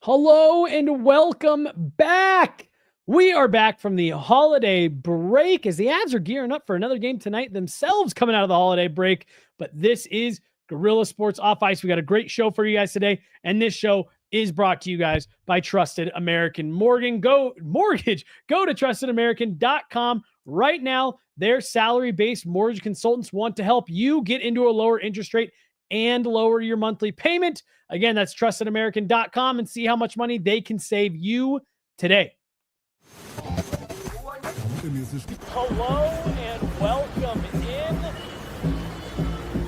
Hello and welcome back. We are back from the holiday break as the Avs are gearing up for another game tonight themselves coming out of the holiday break. But this is Guerilla Sports Off Ice. We got a great show for you guys today. And this show is brought to you guys by Trusted American Mortgage. Go to trustedamerican.com right now. Their salary-based mortgage consultants want to help you get into a lower interest rate and lower your monthly payment. Again, that's trustedamerican.com and see how much money they can save you today. Hello and welcome in.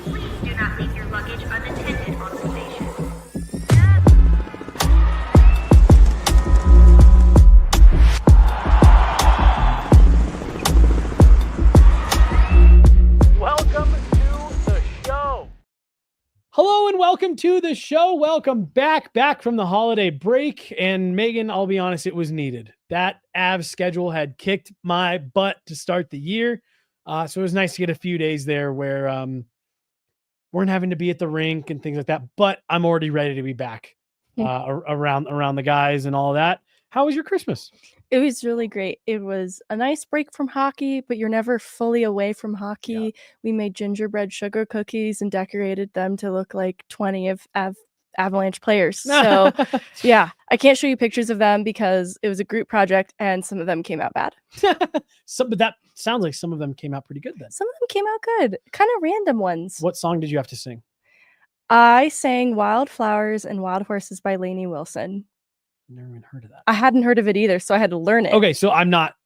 Please do not leave your luggage unattended on the station. Welcome to the show. Hello and welcome to the show. Welcome back from the holiday break. And Megan, I'll be honest, it was needed. That Avs schedule had kicked my butt to start the year. So it was nice to get a few days there where weren't having to be at the rink and things like that. But I'm already ready to be back around the guys and all that. How was your Christmas? It was really great. It was a nice break from hockey, but you're never fully away from hockey. Yeah. We made gingerbread sugar cookies and decorated them to look like 20 of Avalanche players. So yeah, I can't show you pictures of them because it was a group project and some of them came out bad. But that sounds like some of them came out pretty good then. Some of them came out good. Kind of random ones. What song did you have to sing? I sang Wild Flowers and Wild Horses by Lainey Wilson. Never even heard of that. I hadn't heard of it either, so I had to learn it. Okay, so I'm not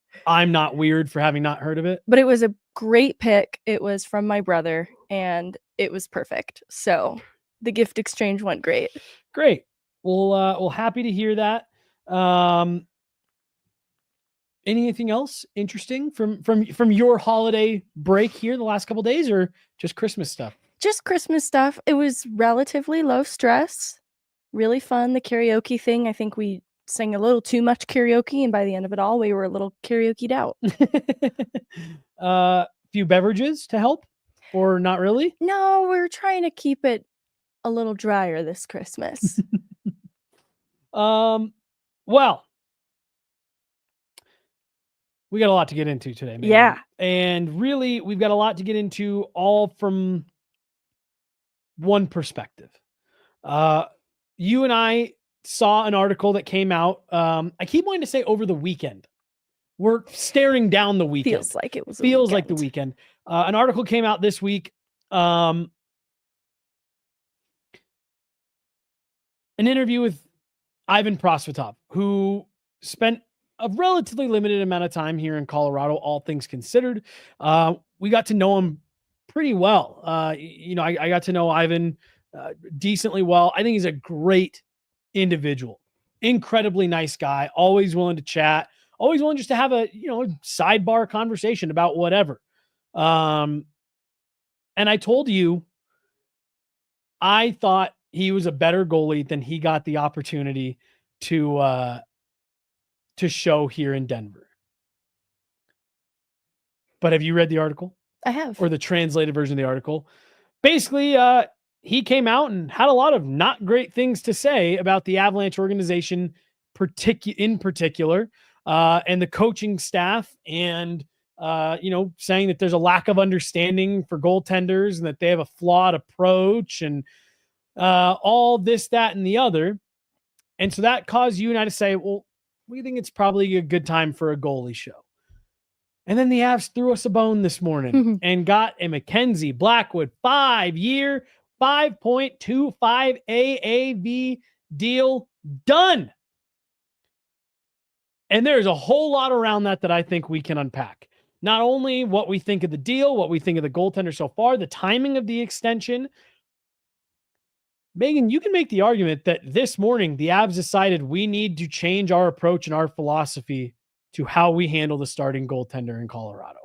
weird for having not heard of it. But it was a great pick. It was from my brother, and it was perfect. So the gift exchange went great. Great. Well, happy to hear that. Anything else interesting from your holiday break here the last couple of days, or just Christmas stuff? Just Christmas stuff. It was relatively low stress. Really fun. The karaoke thing. I think we sang a little too much karaoke, and by the end of it all, we were a little karaoke'd out. Few beverages to help, or not really? No, we're trying to keep it a little drier this Christmas. Well, we got a lot to get into today, man. Yeah. And really, we've got a lot to get into all from one perspective. You and I saw an article that came out. I keep wanting to say over the weekend. We're staring down the weekend. Feels like it was. Feels like the weekend. An article came out this week. An interview with Ivan Prosvetov, who spent a relatively limited amount of time here in Colorado, all things considered. We got to know him pretty well. I got to know Ivan decently well. I think he's a great individual, incredibly nice guy, always willing to chat, always willing just to have a sidebar conversation about whatever. And I told you, I thought he was a better goalie than he got the opportunity to show here in Denver. But have you read the article? I have. Or the translated version of the article? Basically, he came out and had a lot of not great things to say about the Avalanche organization in particular, and the coaching staff, and saying that there's a lack of understanding for goaltenders and that they have a flawed approach and all this, that, and the other. And so that caused you and I to say, well, we think it's probably a good time for a goalie show. And then the Avs threw us a bone this morning and got a Mackenzie Blackwood 5-year, $5.25 AAV deal done. And there's a whole lot around that I think we can unpack. Not only what we think of the deal, what we think of the goaltender so far, the timing of the extension. Megan, you can make the argument that this morning the Avs decided we need to change our approach and our philosophy to how we handle the starting goaltender in Colorado.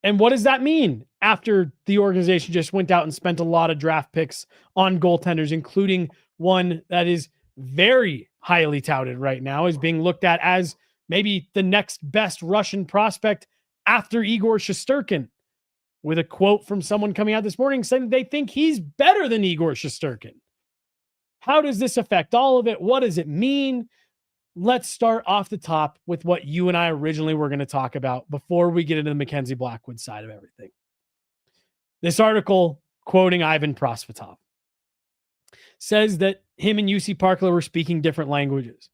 And what does that mean after the organization just went out and spent a lot of draft picks on goaltenders, including one that is very highly touted right now, is being looked at as maybe the next best Russian prospect after Igor Shesterkin, with a quote from someone coming out this morning saying they think he's better than Igor Shesterkin. How does this affect all of it? What does it mean? Let's start off the top with what you and I originally were going to talk about before we get into the Mackenzie Blackwood side of everything. This article, quoting Ivan Prosvetov, says that him and Jussi Parkkila were speaking different languages,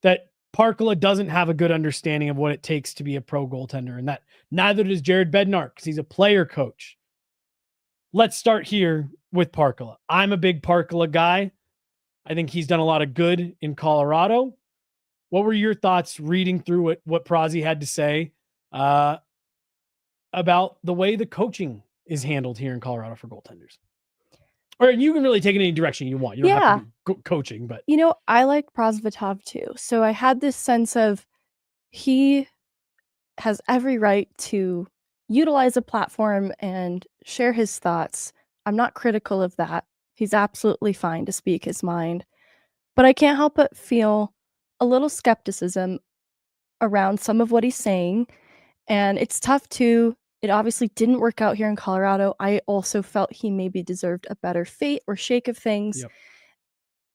that Parkkila doesn't have a good understanding of what it takes to be a pro goaltender, and that neither does Jared Bednar because he's a player coach. Let's start here with Parkkila. I'm a big Parkkila guy. I think he's done a lot of good in Colorado. What were your thoughts reading through what Prosy had to say about the way the coaching is handled here in Colorado for goaltenders? Or you can really take it any direction you want. You don't have to be coaching, but I like Prosvetov too. So I had this sense of he has every right to utilize a platform and share his thoughts. I'm not critical of that. He's absolutely fine to speak his mind. But I can't help but feel a little skepticism around some of what he's saying. And it's tough to, it obviously didn't work out here in Colorado. I also felt he maybe deserved a better fate or shake of things. Yep.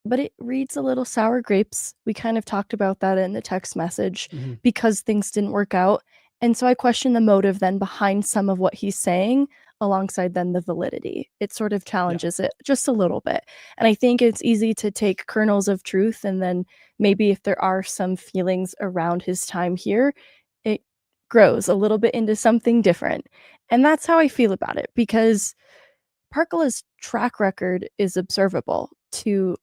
But it reads a little sour grapes. We kind of talked about that in the text message because things didn't work out. And so I question the motive then behind some of what he's saying alongside then the validity. It sort of challenges it just a little bit. And I think it's easy to take kernels of truth and then maybe if there are some feelings around his time here, it grows a little bit into something different. And that's how I feel about it because Parkkila's track record is observable to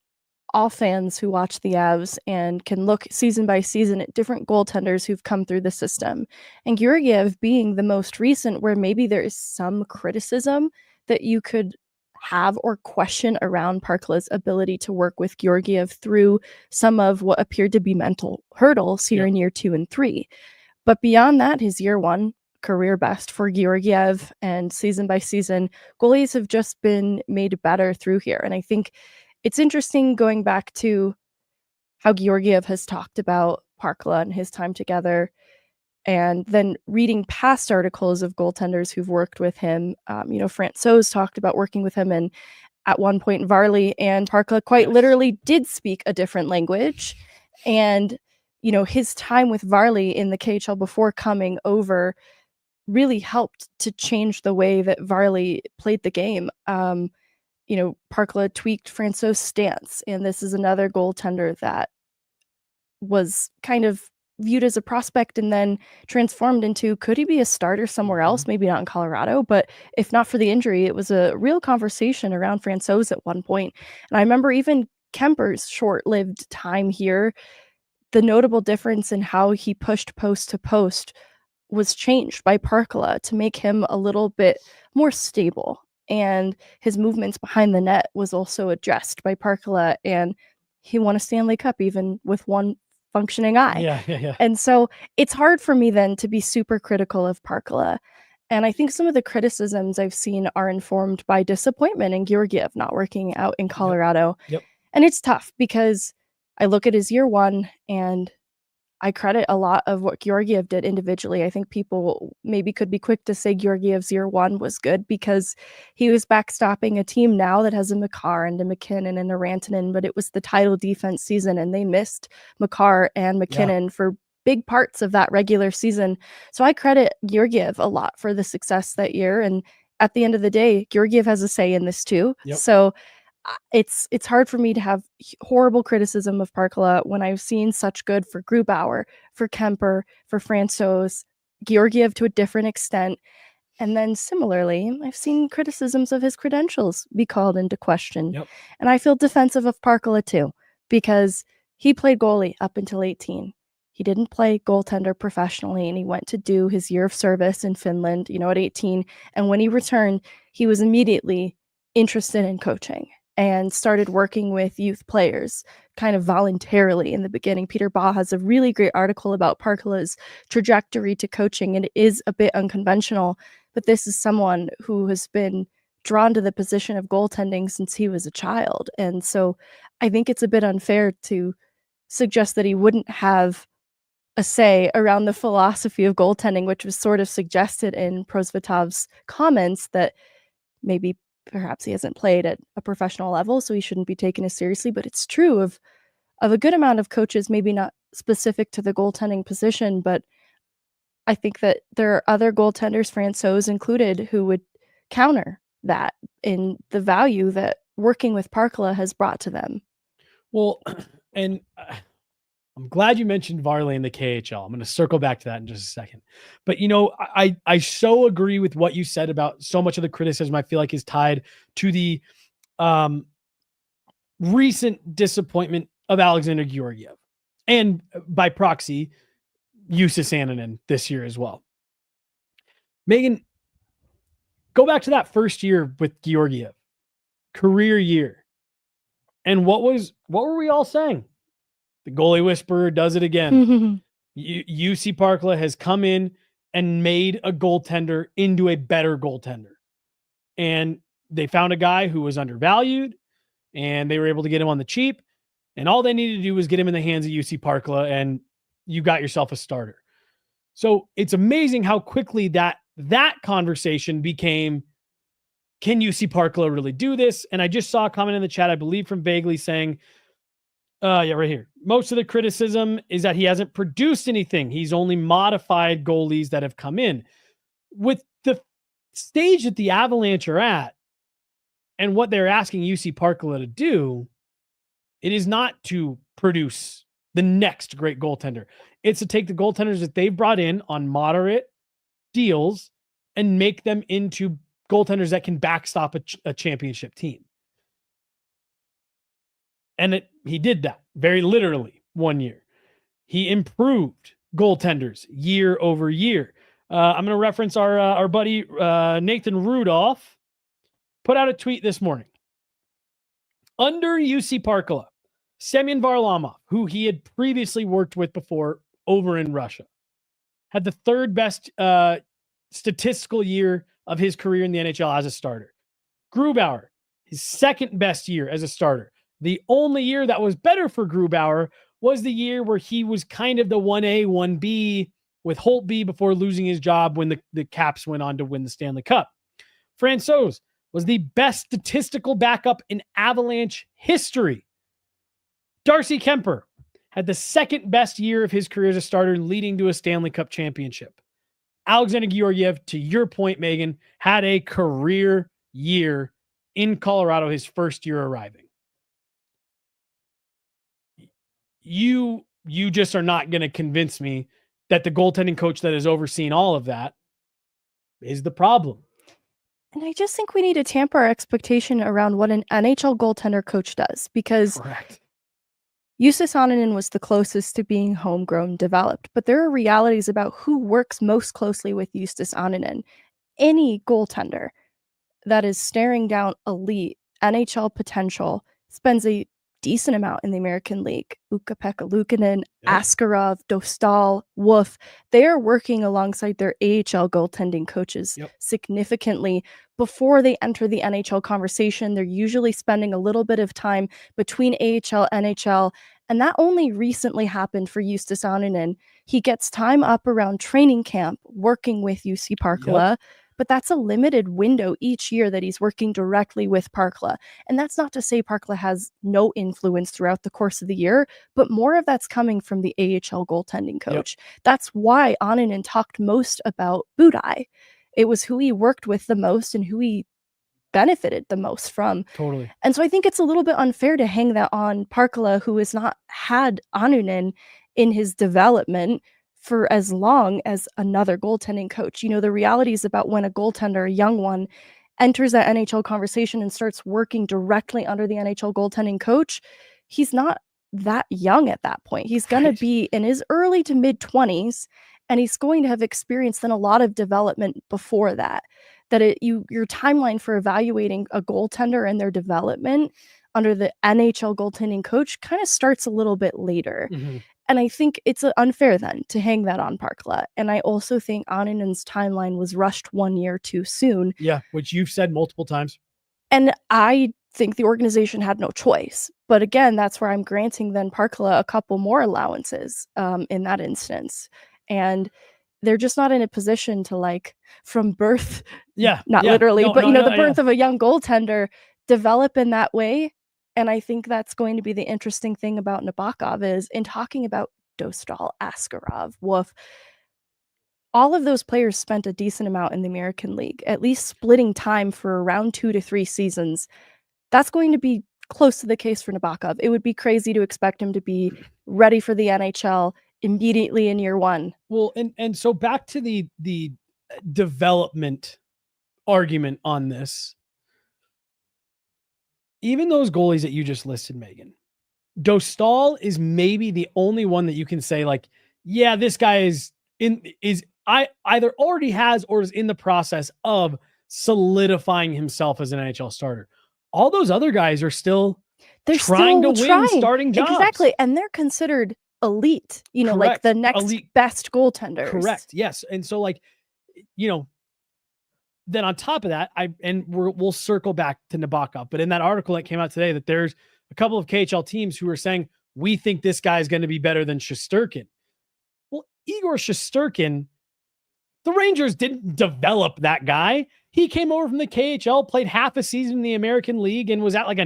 all fans who watch the Avs and can look season by season at different goaltenders who've come through the system. And Georgiev being the most recent where maybe there is some criticism that you could have or question around Parkkila's ability to work with Georgiev through some of what appeared to be mental hurdles here in year 2 and 3. But beyond that, his year 1 career best for Georgiev and season by season, goalies have just been made better through here. And I think it's interesting going back to how Georgiev has talked about Parkkila and his time together, and then reading past articles of goaltenders who've worked with him. Francouz talked about working with him, and at one point Varley and Parkkila quite literally did speak a different language. And, his time with Varley in the KHL before coming over really helped to change the way that Varley played the game. Parkkila tweaked Francouz's stance, and this is another goaltender that was kind of viewed as a prospect and then transformed into, could he be a starter somewhere else? Maybe not in Colorado, but if not for the injury, it was a real conversation around Francouz at one point. And I remember even Kemper's short-lived time here, the notable difference in how he pushed post to post was changed by Parkkila to make him a little bit more stable. And his movements behind the net was also addressed by Parkkila, and he won a Stanley Cup even with one functioning eye. Yeah. And so it's hard for me then to be super critical of Parkkila. And I think some of the criticisms I've seen are informed by disappointment in Georgiev not working out in Colorado. Yep. And it's tough because I look at his year 1 and I credit a lot of what Georgiev did individually. I think people maybe could be quick to say Georgiev's year 1 was good because he was backstopping a team now that has a Makar and a McKinnon and a Rantanen, but it was the title defense season and they missed Makar and McKinnon for big parts of that regular season. So I credit Georgiev a lot for the success that year. And at the end of the day, Georgiev has a say in this too. Yep. So it's hard for me to have horrible criticism of Parkkila when I've seen such good for Grubauer, for Kemper, for Francouz, Georgiev to a different extent. And then similarly, I've seen criticisms of his credentials be called into question. Yep. And I feel defensive of Parkkila too, because he played goalie up until 18. He didn't play goaltender professionally, and he went to do his year of service in Finland, at 18. And when he returned, he was immediately interested in coaching and started working with youth players kind of voluntarily in the beginning. Peter Baugh has a really great article about Parkkila's trajectory to coaching, and it is a bit unconventional, but this is someone who has been drawn to the position of goaltending since he was a child. And so I think it's a bit unfair to suggest that he wouldn't have a say around the philosophy of goaltending, which was sort of suggested in Prosvetov's comments that maybe perhaps he hasn't played at a professional level, so he shouldn't be taken as seriously. But it's true of a good amount of coaches, maybe not specific to the goaltending position, but I think that there are other goaltenders, Francouz included, who would counter that in the value that working with Parkkila has brought to them. Well, and I'm glad you mentioned Varley in the KHL. I'm going to circle back to that in just a second. But, I so agree with what you said about so much of the criticism I feel like is tied to the recent disappointment of Alexander Georgiev and by proxy, Jussi Saarinen this year as well. Megan, go back to that first year with Georgiev, career year. And what were we all saying? The goalie whisperer does it again. Jussi Parkkila has come in and made a goaltender into a better goaltender. And they found a guy who was undervalued, and they were able to get him on the cheap. And all they needed to do was get him in the hands of Jussi Parkkila, and you got yourself a starter. So it's amazing how quickly that conversation became, can Jussi Parkkila really do this? And I just saw a comment in the chat, I believe from Vaguely, saying, right here. Most of the criticism is that he hasn't produced anything. He's only modified goalies that have come in. With the stage that the Avalanche are at and what they're asking Jussi Parkkila to do, it is not to produce the next great goaltender. It's to take the goaltenders that they've brought in on moderate deals and make them into goaltenders that can backstop a championship team. And he did that very literally 1 year. He improved goaltenders year over year. I'm going to reference our buddy Nathan Rudolph put out a tweet this morning. Under Jussi Parkkila, Semyon Varlamov, who he had previously worked with before over in Russia, had the third best statistical year of his career in the NHL as a starter. Grubauer, his second best year as a starter. The only year that was better for Grubauer was the year where he was kind of the 1A, 1B with Holtby before losing his job when the Caps went on to win the Stanley Cup. Francouz was the best statistical backup in Avalanche history. Darcy Kemper had the second best year of his career as a starter, leading to a Stanley Cup championship. Alexander Georgiev, to your point, Megan, had a career year in Colorado, his first year arriving. You just are not going to convince me that the goaltending coach that has overseen all of that is the problem. And I just think we need to tamper our expectation around what an NHL goaltender coach does, because Correct. Jussi Saarinen was the closest to being homegrown developed, but there are realities about who works most closely with Jussi Saarinen. Any goaltender that is staring down elite NHL potential spends a decent amount in the American League. Ukko-Pekka Luukkonen, Askarov, Dostal, Wolf, they are working alongside their AHL goaltending coaches significantly before they enter the NHL conversation. They're usually spending a little bit of time between AHL, NHL, and that only recently happened for Jussi Saarinen. He gets time up around training camp working with Jussi Parkkila, but that's a limited window each year that he's working directly with Parkkila. And that's not to say Parkkila has no influence throughout the course of the year, but more of that's coming from the AHL goaltending coach. That's why Annunen talked most about Budaj. It was who he worked with the most and who he benefited the most from. Totally. And so I think it's a little bit unfair to hang that on Parkkila, who has not had Annunen in his development for as long as another goaltending coach. You know, the reality is about when a goaltender, a young one, enters that NHL conversation and starts working directly under the NHL goaltending coach, he's not that young at that point. He's going to be in his early to mid 20s, and he's going to have experienced then a lot of development before that. Your timeline for evaluating a goaltender and their development under the NHL goaltending coach kind of starts a little bit later. And I think it's unfair then to hang that on Parkkila. And I also think Annunen's timeline was rushed 1 year too soon. Yeah, which you've said multiple times. And I think the organization had no choice. But again, that's where I'm granting then Parkkila a couple more allowances in that instance. And they're just not in a position to, like, from birth, Yeah. not yeah. literally, No, but, no, you know, no, the yeah. birth of a young goaltender develop in that way. And I think that's going to be the interesting thing about Nabokov is in talking about Dostal, Askarov, Wolf, all of those players spent a decent amount in the American League, at least splitting time for around 2 to 3 seasons. That's going to be close to the case for Nabokov. It would be crazy to expect him to be ready for the NHL immediately in year 1. Well, and so back to the development argument on this. Even those goalies that you just listed, Megan, Dostal is maybe the only one that you can say, like, yeah, this guy is either already has or is in the process of solidifying himself as an NHL starter. All those other guys are still trying to win starting jobs. Exactly. And they're considered elite, you know, Correct. like the next Elite. best goaltenders. Correct. Yes. And so, like, you know, then on top of that, we'll circle back to Nabokov, but in that article that came out today, that there's a couple of KHL teams who are saying, we think this guy is going to be better than Shesterkin. Well, Igor Shesterkin, the Rangers didn't develop that guy. He came over from the KHL, played half a season in the American League, and was at like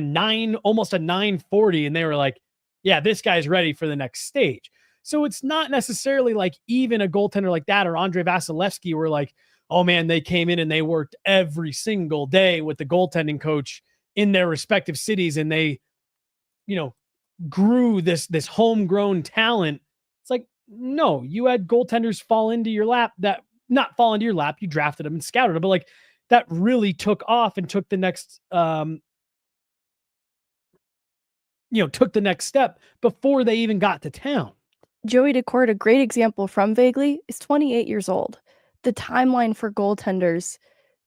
almost a 940. And they were like, yeah, this guy's ready for the next stage. So it's not necessarily like even a goaltender like that or Andrei Vasilevsky were like, oh man, they came in and they worked every single day with the goaltending coach in their respective cities. And they, you know, grew this homegrown talent. It's like, no, you had goaltenders fall into your lap that not fall into your lap. You drafted them and scouted them, but like that really took off and took the next, took the next step before they even got to town. Joey Decourt, a great example from Vaguely, is 28 years old. The timeline for goaltenders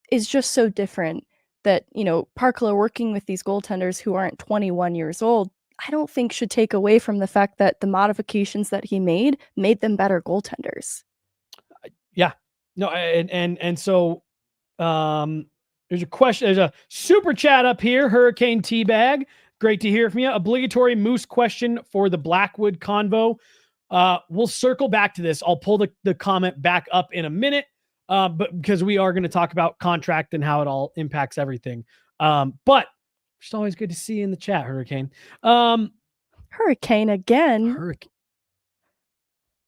is just so different that, you know, Parkkila working with these goaltenders who aren't 21 years old, I don't think should take away from the fact that the modifications that he made them better goaltenders. Yeah. No, and so there's a question, there's a super chat up here, Hurricane Teabag. Great to hear from you. Obligatory Moose question for the Blackwood convo. We'll circle back to this. I'll pull the comment back up in a minute, but because we are going to talk about contract and how it all impacts everything. But it's always good to see you in the chat, Hurricane. Hurricane again.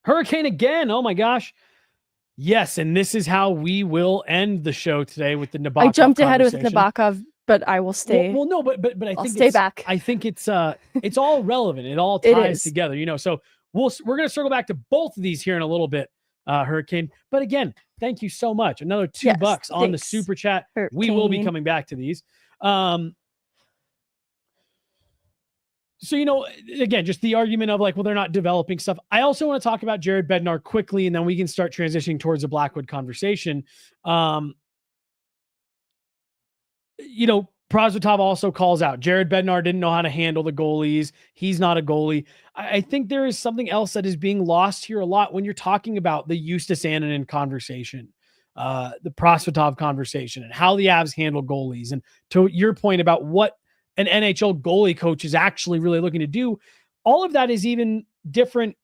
Hurricane again. Oh my gosh. Yes, and this is how we will end the show today with the Nabokov. I jumped ahead with Nabokov, but I will stay. Well, no, but I think I'll stay back. I think it's all relevant. It all ties together, you know. So we're going to circle back to both of these here in a little bit, Hurricane. But again, thank you so much. Another $2 on the super chat. Hurricane. We will be coming back to these. So, you know, again, just the argument of like, well, they're not developing stuff. I also want to talk about Jared Bednar quickly, and then we can start transitioning towards the Blackwood conversation. You know, Prosvetov also calls out Jared Bednar didn't know how to handle the goalies. He's not a goalie. I think there is something else that is being lost here a lot when you're talking about the Justus Annunen conversation, the Prosvetov conversation, and how the Avs handle goalies. And to your point about what an NHL goalie coach is actually really looking to do, all of that is even different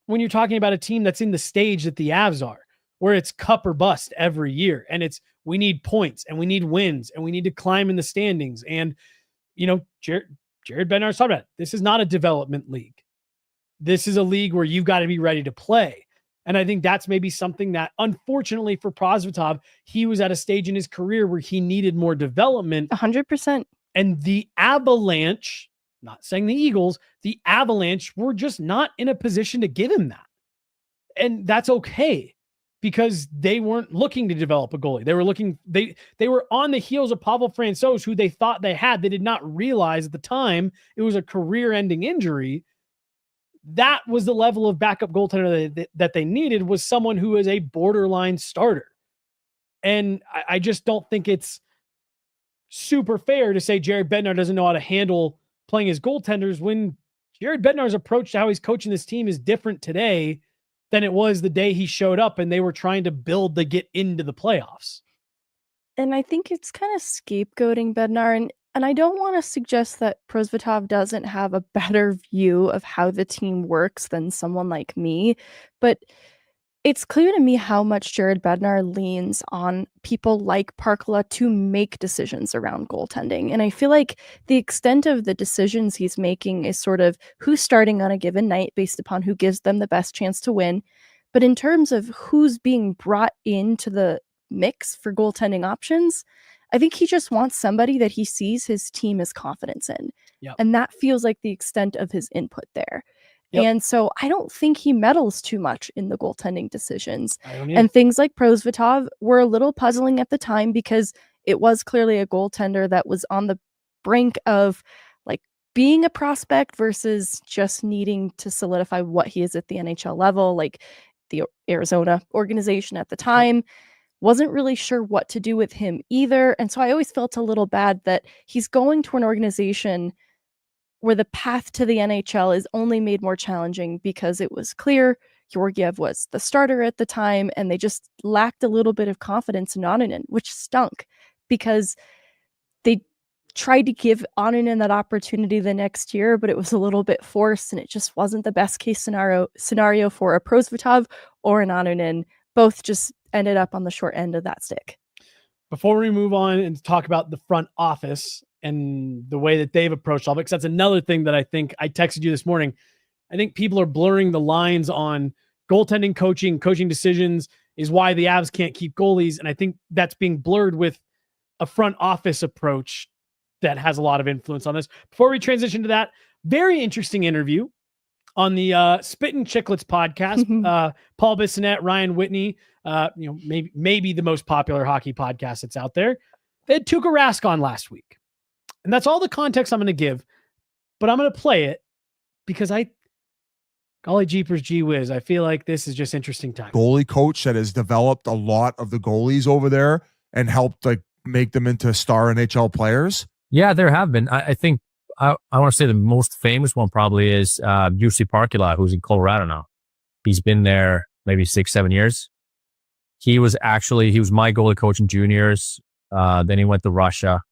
when you're talking about a team that's in the stage that the Avs are, where it's cup or bust every year. And it's, we need points and we need wins and we need to climb in the standings. And, you know, Jared Bednar's talking about it. This is not a development league. This is a league where you've got to be ready to play. And I think that's maybe something that, unfortunately for Prosvetov, he was at a stage in his career where he needed more development. 100%. And the Avalanche, not saying the Eagles, the Avalanche were just not in a position to give him that. And that's okay, because they weren't looking to develop a goalie. They were looking, they were on the heels of Pavel Francouz, who they thought they had. They did not realize at the time it was a career-ending injury. That was the level of backup goaltender that they needed, was someone who is a borderline starter. And I just don't think it's super fair to say Jared Bednar doesn't know how to handle playing his goaltenders when Jared Bednar's approach to how he's coaching this team is different today than it was the day he showed up and they were trying to build to get into the playoffs. And I think it's kind of scapegoating Bednar. And I don't want to suggest that Prosvetov doesn't have a better view of how the team works than someone like me, but It's clear to me how much Jared Bednar leans on people like Parkkila to make decisions around goaltending. And I feel like the extent of the decisions he's making is sort of who's starting on a given night based upon who gives them the best chance to win. But in terms of who's being brought into the mix for goaltending options, I think he just wants somebody that he sees his team has confidence in. Yep. And that feels like the extent of his input there. Yep. And so I don't think he meddles too much in the goaltending decisions. I don't either. And things like Prosvetov were a little puzzling at the time because it was clearly a goaltender that was on the brink of like being a prospect versus just needing to solidify what he is at the NHL level. Like the Arizona organization at the time wasn't really sure what to do with him either. And so I always felt a little bad that he's going to an organization where the path to the NHL is only made more challenging because it was clear Georgiev was the starter at the time, and they just lacked a little bit of confidence in Onunen, which stunk because they tried to give Onunen that opportunity the next year, but it was a little bit forced, and it just wasn't the best case scenario for a Prosvetov or an Onunen. Both just ended up on the short end of that stick. Before we move on and talk about the front office and the way that they've approached all of it, because that's another thing that I think I texted you this morning. I think people are blurring the lines on goaltending, coaching decisions is why the Avs can't keep goalies. And I think that's being blurred with a front office approach that has a lot of influence on this. Before we transition to that, very interesting interview on the Spittin' Chicklets podcast. Paul Bissonnette, Ryan Whitney, maybe the most popular hockey podcast that's out there. They had Tuukka Rask on last week. And that's all the context I'm going to give, but I'm going to play it because golly jeepers, gee whiz, I feel like this is just interesting time. Goalie coach that has developed a lot of the goalies over there and helped like make them into star NHL players. Yeah, there have been. I think I want to say the most famous one probably is Jussi Parkkila, who's in Colorado now. He's been there maybe 6-7 years. He was my goalie coach in juniors. Then he went to Russia.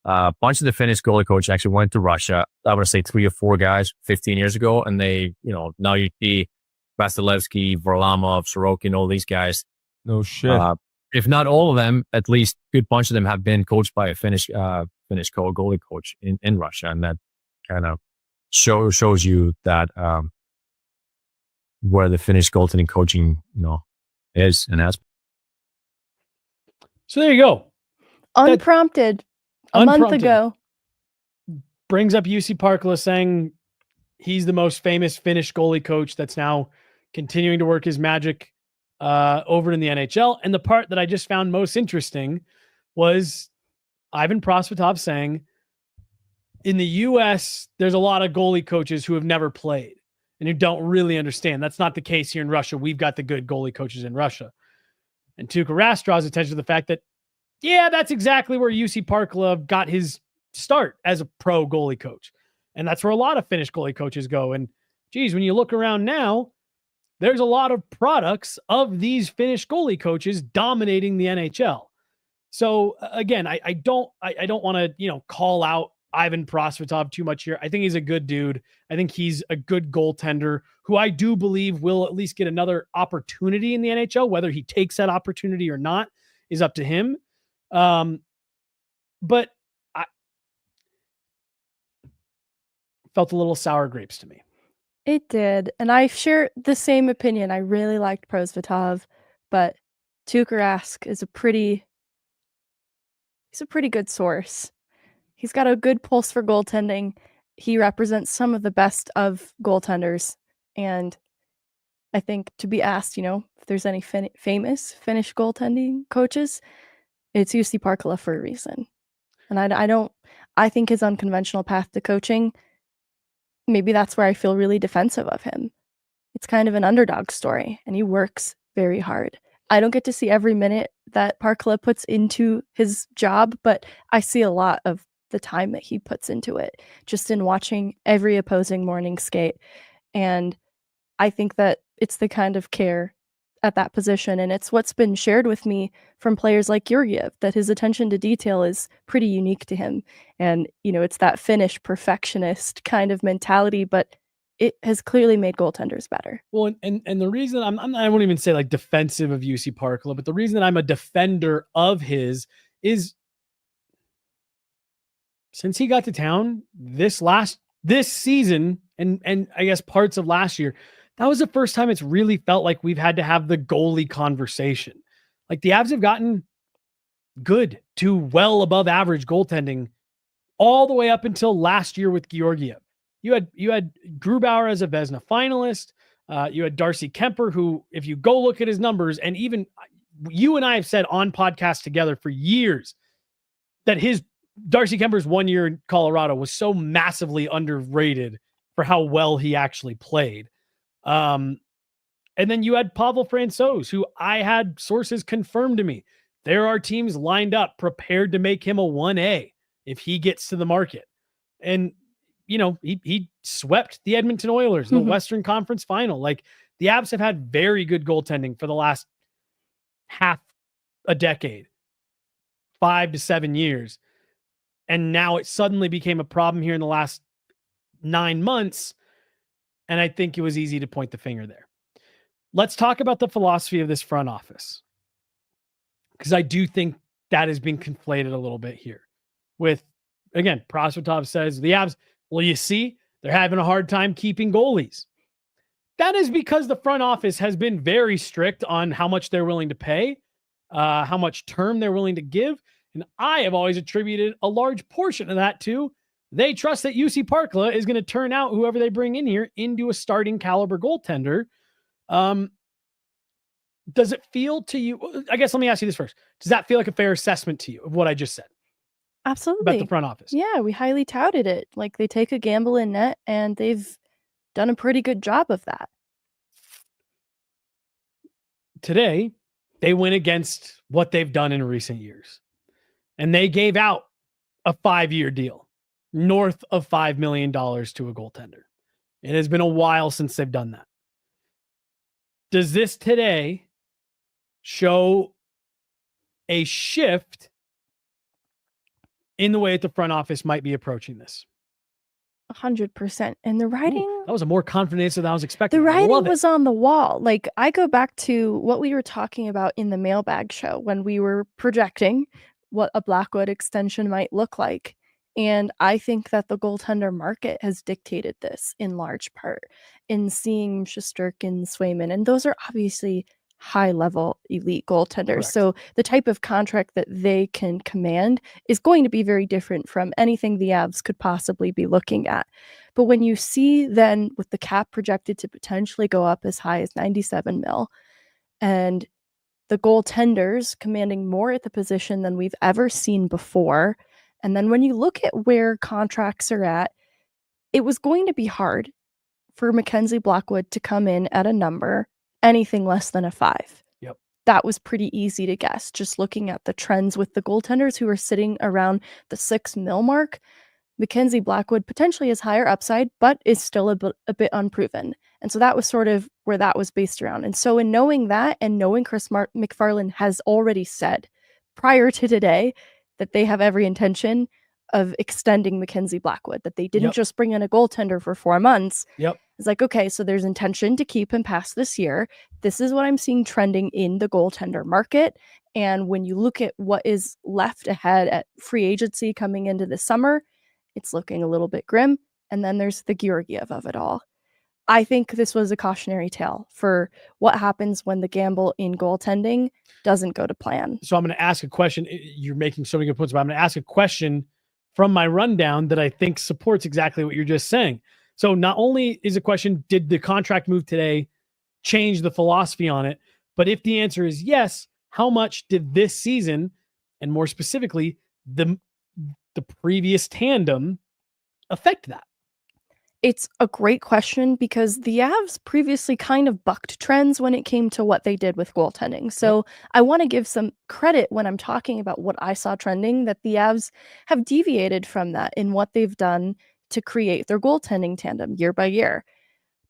A bunch of the Finnish goalie coach actually went to Russia. I would say 3 or 4 guys 15 years ago. And they, now you see Vasilevsky, Varlamov, Sorokin, all these guys. No shit. If not all of them, at least a good bunch of them have been coached by a Finnish goalie coach in Russia. And that kind of shows you that where the Finnish goaltending coaching, is and has. So there you go. Unprompted. A month ago. Brings up Jussi Parkkila saying he's the most famous Finnish goalie coach that's now continuing to work his magic over in the NHL. And the part that I just found most interesting was Ivan Prosvetov saying in the US, there's a lot of goalie coaches who have never played and who don't really understand. That's not the case here in Russia. We've got the good goalie coaches in Russia. And Tuukka Rask draws attention to the fact that, yeah, that's exactly where Jussi Parkkila got his start as a pro goalie coach. And that's where a lot of Finnish goalie coaches go. And geez, when you look around now, there's a lot of products of these Finnish goalie coaches dominating the NHL. So again, I don't want to, call out Ivan Prosvetov too much here. I think he's a good dude. I think he's a good goaltender who I do believe will at least get another opportunity in the NHL. Whether he takes that opportunity or not is up to him. But I felt a little sour grapes to me. It did. And I share the same opinion. I really liked Prosvetov, but Tuukka Rask is a pretty good source. He's got a good pulse for goaltending. He represents some of the best of goaltenders. And I think to be asked, if there's any famous Finnish goaltending coaches, it's Jussi Parkkila for a reason. And I think his unconventional path to coaching, maybe that's where I feel really defensive of him. It's kind of an underdog story, and he works very hard. I don't get to see every minute that Parkkila puts into his job, but I see a lot of the time that he puts into it, just in watching every opposing morning skate. And I think that it's the kind of care at that position, and it's what's been shared with me from players like Georgiev, that his attention to detail is pretty unique to him. And, it's that Finnish perfectionist kind of mentality, but it has clearly made goaltenders better. Well, and the reason I won't even say like defensive of UC Parkkila, but the reason that I'm a defender of his is since he got to town this season and I guess parts of last year, that was the first time it's really felt like we've had to have the goalie conversation. Like the Avs have gotten good to well above average goaltending all the way up until last year with Georgiev. You had Grubauer as a Vezina finalist. You had Darcy Kemper, who, if you go look at his numbers, and even you and I have said on podcasts together for years that Darcy Kemper's 1 year in Colorado was so massively underrated for how well he actually played. And then you had Pavel Francouz, who I had sources confirm to me. There are teams lined up prepared to make him a 1A if he gets to the market. And he swept the Edmonton Oilers in the Western Conference Final. Like the Avs have had very good goaltending for the last half a decade, 5 to 7 years. And now it suddenly became a problem here in the last 9 months. And I think it was easy to point the finger there. Let's talk about the philosophy of this front office, because I do think that has been conflated a little bit here with, again, Prosvetov says the Avs, well, you see, they're having a hard time keeping goalies. That is because the front office has been very strict on how much they're willing to pay, how much term they're willing to give. And I have always attributed a large portion of that to they trust that UC Parkkila is going to turn out whoever they bring in here into a starting caliber goaltender. Does it feel to you, I guess let me ask you this first. Does that feel like a fair assessment to you of what I just said? Absolutely. About the front office? Yeah, we highly touted it. Like they take a gamble in net and they've done a pretty good job of that. Today, they went against what they've done in recent years. And they gave out a 5-year deal north of $5 million to a goaltender. It has been a while since they've done that. Does this today show a shift in the way that the front office might be approaching this? 100%. And the writing... Ooh, that was a more confident answer than I was expecting. The writing was on the wall. Like, I go back to what we were talking about in the mailbag show when we were projecting what a Blackwood extension might look like. And I think that the goaltender market has dictated this in large part in seeing Shesterkin, Swayman, and those are obviously high-level elite goaltenders. Correct. So the type of contract that they can command is going to be very different from anything the Avs could possibly be looking at. But when you see then with the cap projected to potentially go up as high as 97 mil and the goaltenders commanding more at the position than we've ever seen before, and then when you look at where contracts are at, it was going to be hard for Mackenzie Blackwood to come in at a number anything less than a 5. Yep. That was pretty easy to guess, just looking at the trends with the goaltenders who are sitting around the 6 mil mark. Mackenzie Blackwood potentially has higher upside, but is still a bit unproven. And so that was sort of where that was based around. And so in knowing that and knowing Chris McFarland has already said prior to today that they have every intention of extending Mackenzie Blackwood, that they didn't just bring in a goaltender for 4 months. Yep. It's like, okay, so there's intention to keep him past this year. This is what I'm seeing trending in the goaltender market. And when you look at what is left ahead at free agency coming into the summer, it's looking a little bit grim. And then there's the Georgiev of it all. I think this was a cautionary tale for what happens when the gamble in goaltending doesn't go to plan. So I'm going to ask a question. You're making so many good points, but I'm going to ask a question from my rundown that I think supports exactly what you're just saying. So not only is a question, did the contract move today change the philosophy on it? But if the answer is yes, how much did this season, and more specifically, the previous tandem, affect that? It's a great question because the Avs previously kind of bucked trends when it came to what they did with goaltending. So I want to give some credit when I'm talking about what I saw trending, that the Avs have deviated from that in what they've done to create their goaltending tandem year by year.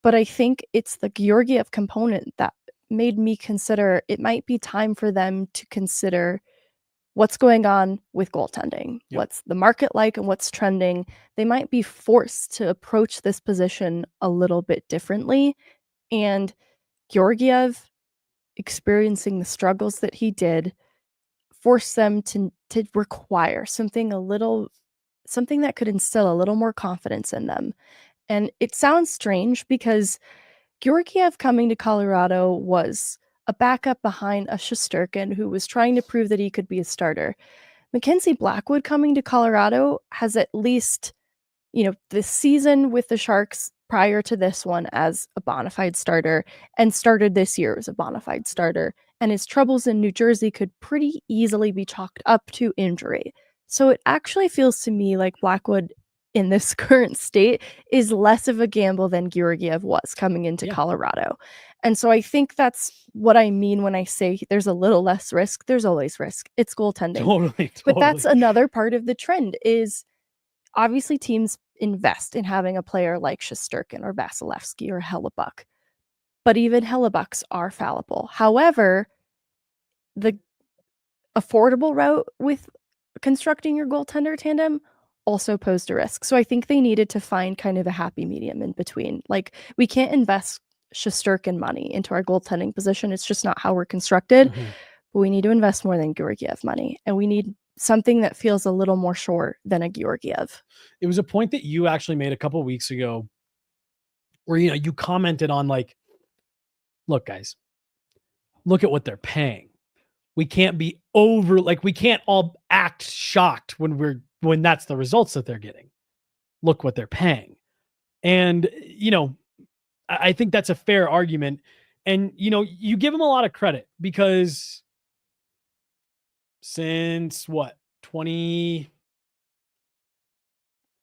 But I think it's the Georgiev component that made me consider it might be time for them to consider what's going on with goaltending, Yep. what's the market like and what's trending. They might be forced to approach this position a little bit differently. And Georgiev experiencing the struggles that he did forced them to require something that could instill a little more confidence in them. And it sounds strange because Georgiev coming to Colorado was a backup behind a Shesterkin who was trying to prove that he could be a starter. Mackenzie Blackwood coming to Colorado has at least, this season with the Sharks prior to this one as a bona fide starter and started this year as a bona fide starter. And his troubles in New Jersey could pretty easily be chalked up to injury. So it actually feels to me like Blackwood in this current state is less of a gamble than Georgiev was coming into Colorado. And so I think that's what I mean when I say there's a little less risk. There's always risk. It's goaltending. Totally. But that's another part of the trend is obviously teams invest in having a player like Shesterkin or Vasilevsky or Hellebuck. But even Hellebucks are fallible. However, the affordable route with constructing your goaltender tandem also posed a risk. So I think they needed to find kind of a happy medium in between. Like, we can't invest Shesterkin money into our goaltending position. It's just not how we're constructed. Mhm. But we need to invest more than Georgiev money. And we need something that feels a little more short than a Georgiev. It was a point that you actually made a couple of weeks ago where, you commented on like, look, guys, look at what they're paying. We can't be we can't all act shocked when that's the results that they're getting. Look what they're paying. And, I think that's a fair argument. And, you give them a lot of credit because since 2018,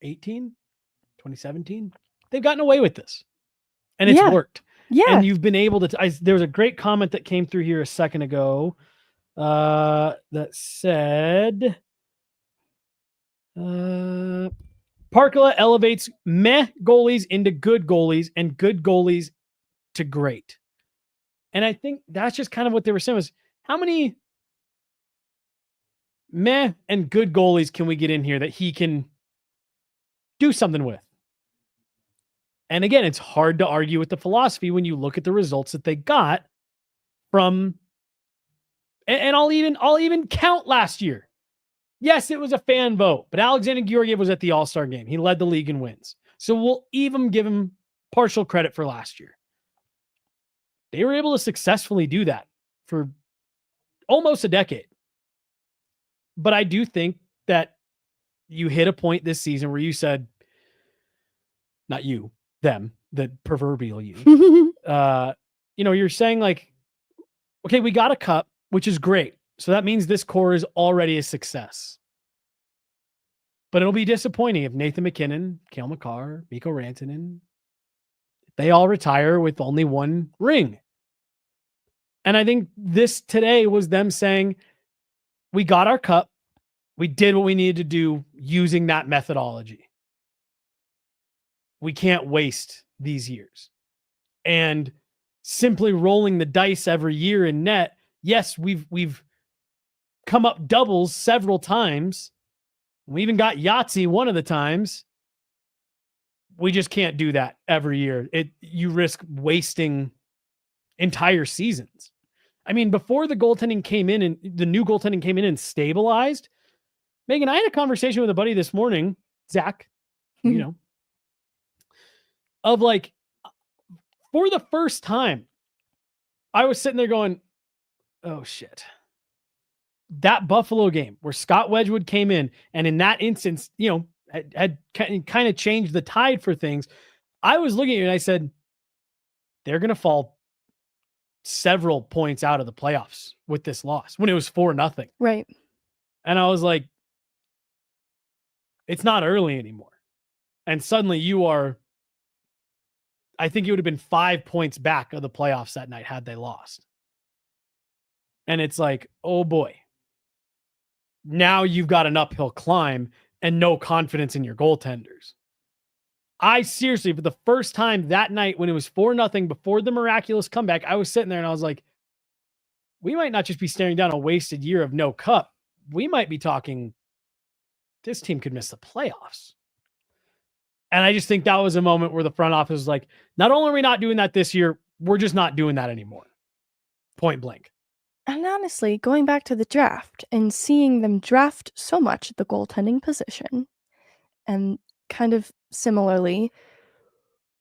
2017, they've gotten away with this and it's worked. Yeah. And you've been able to, there was a great comment that came through here a second ago that said, Parkkila elevates meh goalies into good goalies and good goalies to great. And I think that's just kind of what they were saying was, how many meh and good goalies can we get in here that he can do something with? And again, it's hard to argue with the philosophy when you look at the results that they got from, and I'll even count last year. Yes, it was a fan vote, but Alexander Georgiev was at the All-Star game. He led the league in wins. So we'll even give him partial credit for last year. They were able to successfully do that for almost a decade. But I do think that you hit a point this season where you said, not you, them, the proverbial you, you're saying like, okay, we got a cup, which is great. So that means this core is already a success. But it'll be disappointing if Nathan MacKinnon, Cale Makar, Mikko Rantanen, they all retire with only one ring. And I think this today was them saying, we got our cup. We did what we needed to do using that methodology. We can't waste these years. And simply rolling the dice every year in net. Yes, we've come up doubles several times. We even got Yahtzee one of the times. We just can't do that every year. You risk wasting entire seasons. I mean, before the goaltending came in and the new goaltending came in and stabilized, Megan, I had a conversation with a buddy this morning, Zach, of like, for the first time, I was sitting there going, oh shit. That Buffalo game where Scott Wedgwood came in and in that instance, had kind of changed the tide for things. I was looking at it and I said, they're going to fall several points out of the playoffs with this loss when it was 4-0. Right. And I was like, it's not early anymore. And suddenly you are, I think you would have been 5 points back of the playoffs that night had they lost. And it's like, oh boy. Now you've got an uphill climb and no confidence in your goaltenders. I seriously, for the first time that night when it was 4-0 before the miraculous comeback, I was sitting there and I was like, we might not just be staring down a wasted year of no cup. we might be talking this team could miss the playoffs. And I just think that was a moment where the front office was like, not only are we not doing that this year, we're just not doing that anymore. Point blank. And honestly, going back to the draft and seeing them draft so much at the goaltending position, and kind of similarly,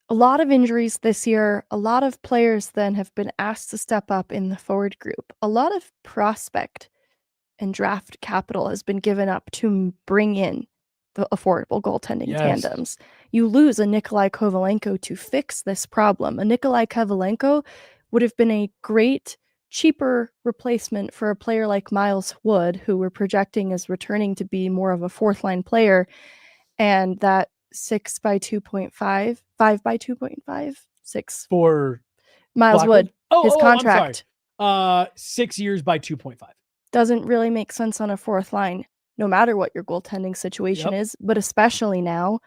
a lot of injuries this year, a lot of players then have been asked to step up in the forward group. A lot of prospect and draft capital has been given up to bring in the affordable goaltending tandems. You lose a Nikolai Kovalenko to fix this problem. A Nikolai Kovalenko would have been a great, cheaper replacement for a player like Miles Wood, who we're projecting is returning to be more of a fourth-line player. And that 6 by 2.5, 5 by 2.5, 6 For Miles Blackwood? Wood, his I'm contract. sorry. 6 years by 2.5. Doesn't really make sense on a fourth line, no matter what your goaltending situation is, but especially now.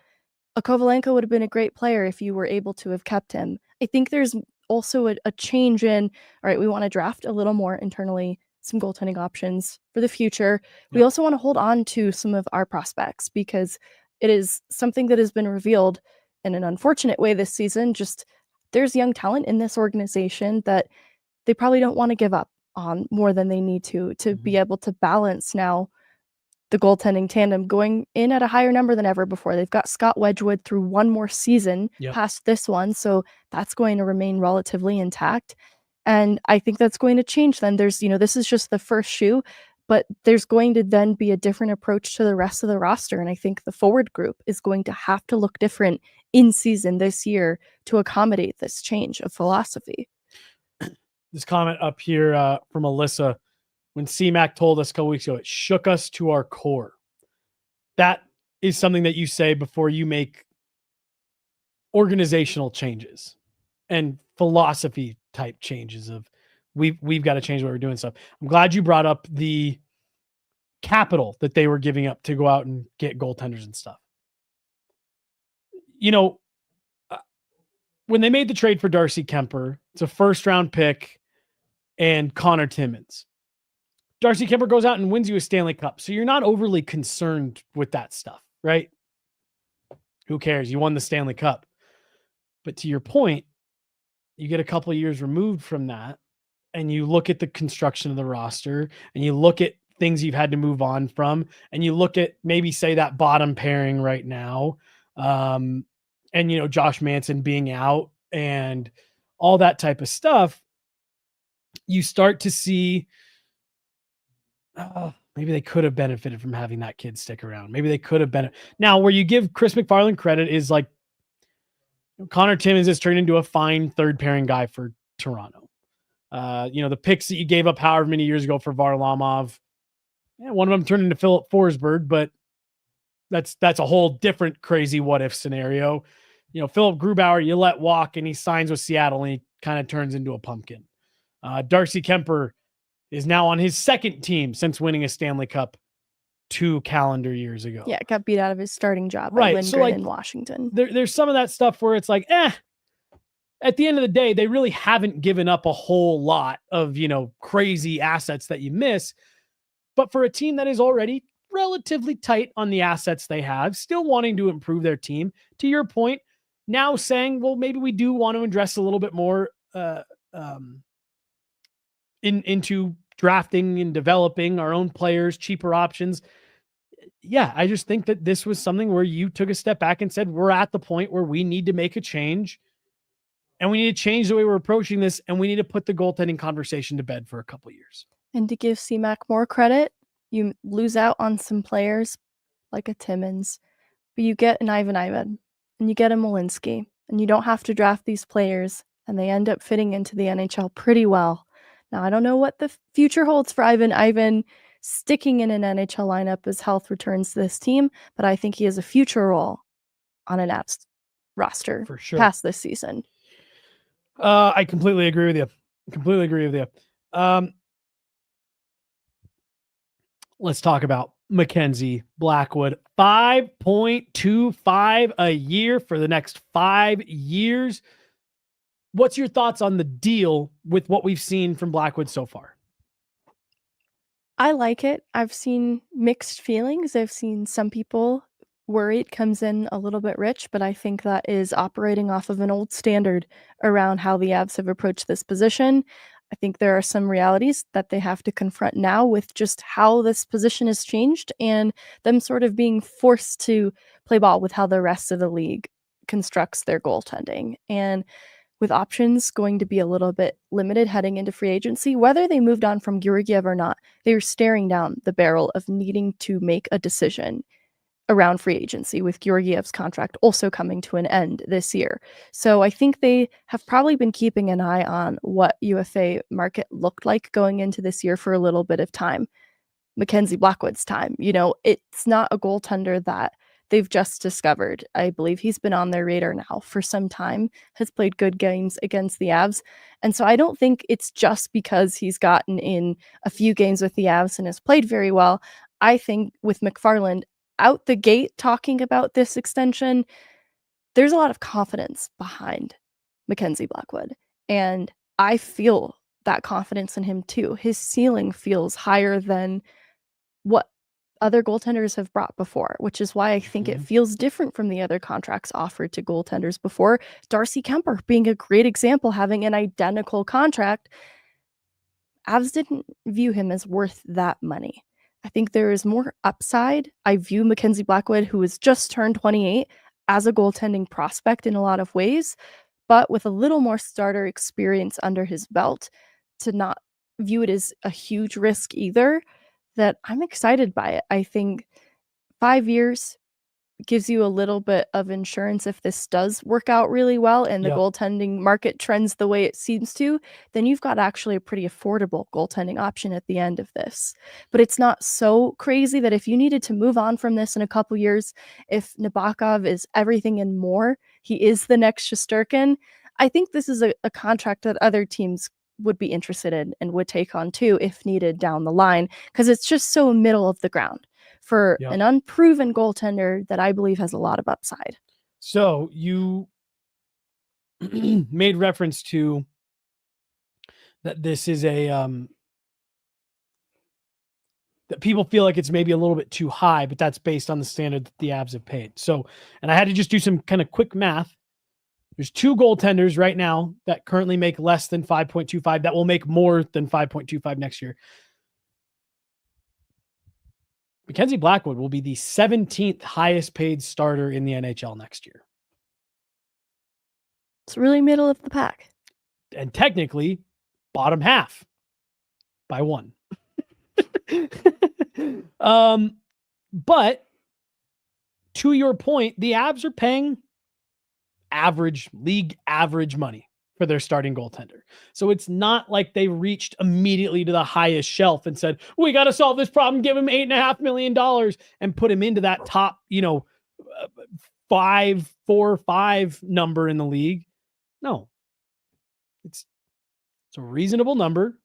A Kovalenko would have been a great player if you were able to have kept him. I think there's also a change in, all right, we want to draft a little more internally, some goaltending options for the future. We also want to hold on to some of our prospects because it is something that has been revealed in an unfortunate way this season. Just there's young talent in this organization that they probably don't want to give up on more than they need to be able to balance now the goaltending tandem going in at a higher number than ever before. They've got Scott Wedgwood through one more season past this one, so that's going to remain relatively intact. And I think that's going to change then. There's, this is just the first shoe, but there's going to then be a different approach to the rest of the roster. And I think the forward group is going to have to look different in season this year to accommodate this change of philosophy. This comment up here from Alyssa, when CMAC told us a couple weeks ago, it shook us to our core. That is something that you say before you make organizational changes and philosophy type changes of we've got to change what we're doing stuff. I'm glad you brought up the capital that they were giving up to go out and get goaltenders and stuff. When they made the trade for Darcy Kemper, it's a first round pick and Connor Timmins. Darcy Kemper goes out and wins you a Stanley Cup. So you're not overly concerned with that stuff, right? Who cares? You won the Stanley Cup. But to your point, you get a couple of years removed from that and you look at the construction of the roster and you look at things you've had to move on from and you look at maybe say that bottom pairing right now. And, Josh Manson being out and all that type of stuff, you start to see maybe they could have benefited from having that kid stick around. Maybe they could have been. Now, where you give Chris McFarland credit is like Connor Timmins has turned into a fine third pairing guy for Toronto. The picks that you gave up however many years ago for Varlamov, one of them turned into Philip Forsberg, but that's a whole different crazy what if scenario. Philip Grubauer, you let walk and he signs with Seattle and he kind of turns into a pumpkin. Darcy Kemper is now on his second team since winning a Stanley Cup 2 calendar years ago. Yeah, got beat out of his starting job by right. Lindgren in Washington. There's some of that stuff where it's like, at the end of the day, they really haven't given up a whole lot of, crazy assets that you miss. But for a team that is already relatively tight on the assets they have, still wanting to improve their team, to your point, now saying, well, maybe we do want to address a little bit more into drafting and developing our own players, cheaper options. Yeah, I just think that this was something where you took a step back and said, we're at the point where we need to make a change and we need to change the way we're approaching this. And we need to put the goaltending conversation to bed for a couple of years. And to give CMAC more credit, you lose out on some players like a Timmins, but you get an Ivan and you get a Malinsky, and you don't have to draft these players, and they end up fitting into the NHL pretty well. Now, I don't know what the future holds for Ivan sticking in an NHL lineup as health returns to this team, but I think he has a future role on an Avs roster for sure past this season. I completely agree with you. Let's talk about Mackenzie Blackwood. $5.25 a year for the next 5 years. What's your thoughts on the deal with what we've seen from Blackwood so far? I like it. I've seen mixed feelings. I've seen some people worry it comes in a little bit rich, but I think that is operating off of an old standard around how the Avs have approached this position. I think there are some realities that they have to confront now with just how this position has changed and them sort of being forced to play ball with how the rest of the league constructs their goaltending. And with options going to be a little bit limited heading into free agency, whether they moved on from Georgiev or not, they were staring down the barrel of needing to make a decision around free agency, with Georgiev's contract also coming to an end this year. So I think they have probably been keeping an eye on what UFA market looked like going into this year for a little bit of time. Mackenzie Blackwood's time. It's not a goaltender that they've just discovered. I believe he's been on their radar now for some time, has played good games against the Avs. And so I don't think it's just because he's gotten in a few games with the Avs and has played very well. I think with McFarland out the gate talking about this extension, there's a lot of confidence behind Mackenzie Blackwood. And I feel that confidence in him too. His ceiling feels higher than what other goaltenders have brought before, which is why I think it feels different from the other contracts offered to goaltenders before. Darcy Kemper being a great example, having an identical contract. Avs didn't view him as worth that money. I think there is more upside. I view Mackenzie Blackwood, who has just turned 28, as a goaltending prospect in a lot of ways, but with a little more starter experience under his belt, to not view it as a huge risk either, that I'm excited by it. I think 5 years gives you a little bit of insurance if this does work out really well and the goaltending market trends the way it seems to, then you've got actually a pretty affordable goaltending option at the end of this. But it's not so crazy that if you needed to move on from this in a couple years, if Nabokov is everything and more, he is the next Shesterkin, I think this is a contract that other teams would be interested in and would take on too if needed down the line, because it's just so middle of the ground for an unproven goaltender that I believe has a lot of upside. So you made reference to that this is that people feel like it's maybe a little bit too high, but that's based on the standard that the Avs have paid. So, and I had to just do some kind of quick math. There's 2 goaltenders right now that currently make less than 5.25 that will make more than 5.25 next year. Mackenzie Blackwood will be the 17th highest paid starter in the NHL next year. It's really middle of the pack. And technically, bottom half by 1. But to your point, the Avs are paying league average money for their starting goaltender. So it's not like they reached immediately to the highest shelf and said, we got to solve this problem, give him $8.5 million and put him into that top, 5 number in the league. No, it's a reasonable number.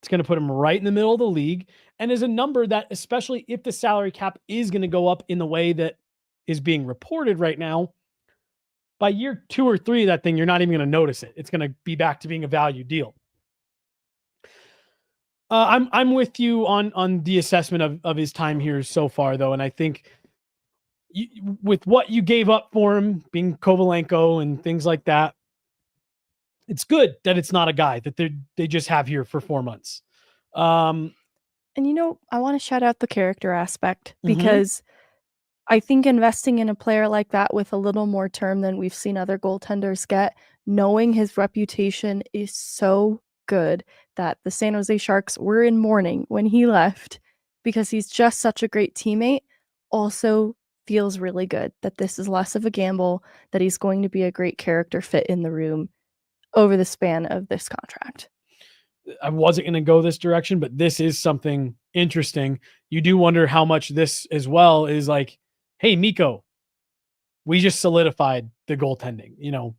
It's going to put him right in the middle of the league, and is a number that, especially if the salary cap is going to go up in the way that is being reported right now, by year 2 or 3 of that thing, you're not even going to notice it. It's going to be back to being a value deal. I'm with you on the assessment of his time here so far, though, and I think with what you gave up for him, being Kovalenko and things like that, it's good that it's not a guy that they just have here for 4 months. And I want to shout out the character aspect, because I think investing in a player like that with a little more term than we've seen other goaltenders get, knowing his reputation is so good that the San Jose Sharks were in mourning when he left, because he's just such a great teammate, also feels really good that this is less of a gamble, that he's going to be a great character fit in the room over the span of this contract. I wasn't going to go this direction, but this is something interesting. You do wonder how much this as well is like, hey, Mikko, we just solidified the goaltending,